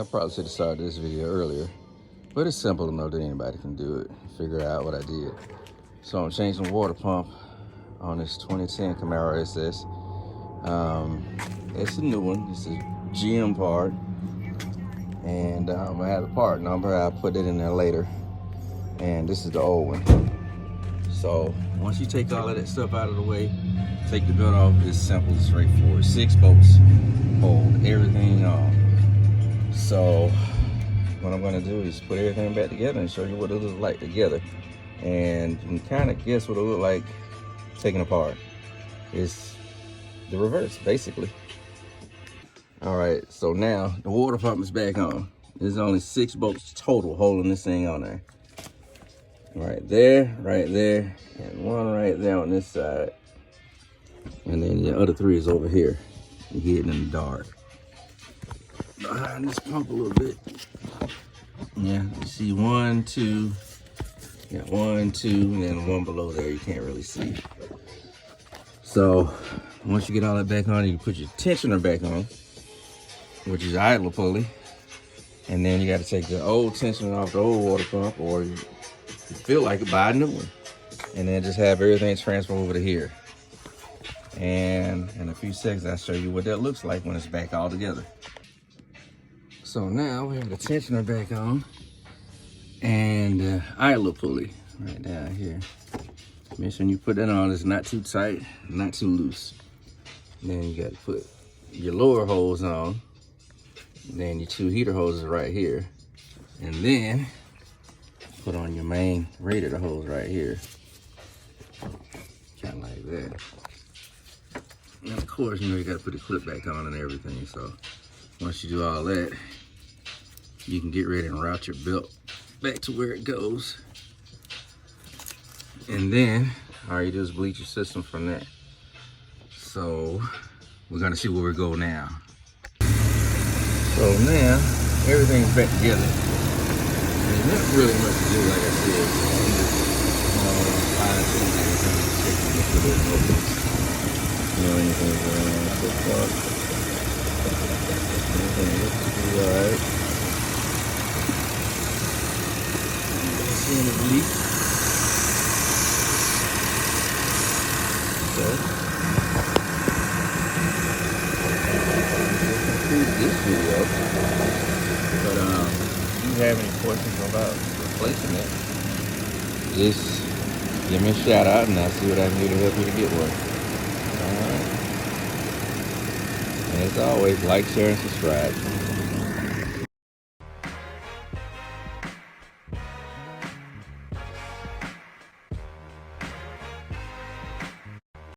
Yeah, I probably should have started this video earlier, but it's simple to know that anybody can do it. Figure out what I did. So I'm changing the water pump on this 2010 Camaro SS. It's a new one. It's a GM part, and I have the part number. I'll put it in there later. And this is the old one. So once you take all of that stuff out of the way, take the belt off. It's simple, it's straightforward. 6 bolts hold everything on. So what I'm gonna do is put everything back together and show you what it looks like together. And you can kind of guess what it looks like taken apart. It's the reverse, basically. All right, so now the water pump is back on. There's only 6 bolts total holding this thing on there. Right there, and one right there on this side. And then the other 3 is over here. You're hidden in the dark. Behind this pump a little bit. Yeah, you see 1, 2. Yeah, 1, 2, and then one below there you can't really see. So once you get all that back on, you put your tensioner back on, which is idler pulley. And then you got to take the old tensioner off the old water pump, or you feel like it, buy a new one. And then just have everything transfer over to here. And in a few seconds, I'll show you what that looks like when it's back all together. So now we have the tensioner back on and the idler pulley right down here. Make sure you put that on, it's not too tight, not too loose. Then you got to put your lower hose on. Then your 2 heater hoses right here. And then put on your main radiator hose right here. Kind of like that. And of course, you got to put the clip back on and everything. So once you do all that, you can get ready and route your belt back to where it goes. And then all you do is bleach your system from that. So we're gonna see where we go now. So now everything's back together. There's not really much to do, like I said. I'm just fine tuning everything, checking if there's no anything going on so far. Everything looks to be alright. Seeing it leak. So this video, but if you have any questions about replacing it, just give me a shout out and I'll see what I can do to help you to get one. Alright. And as always, like, share, and subscribe.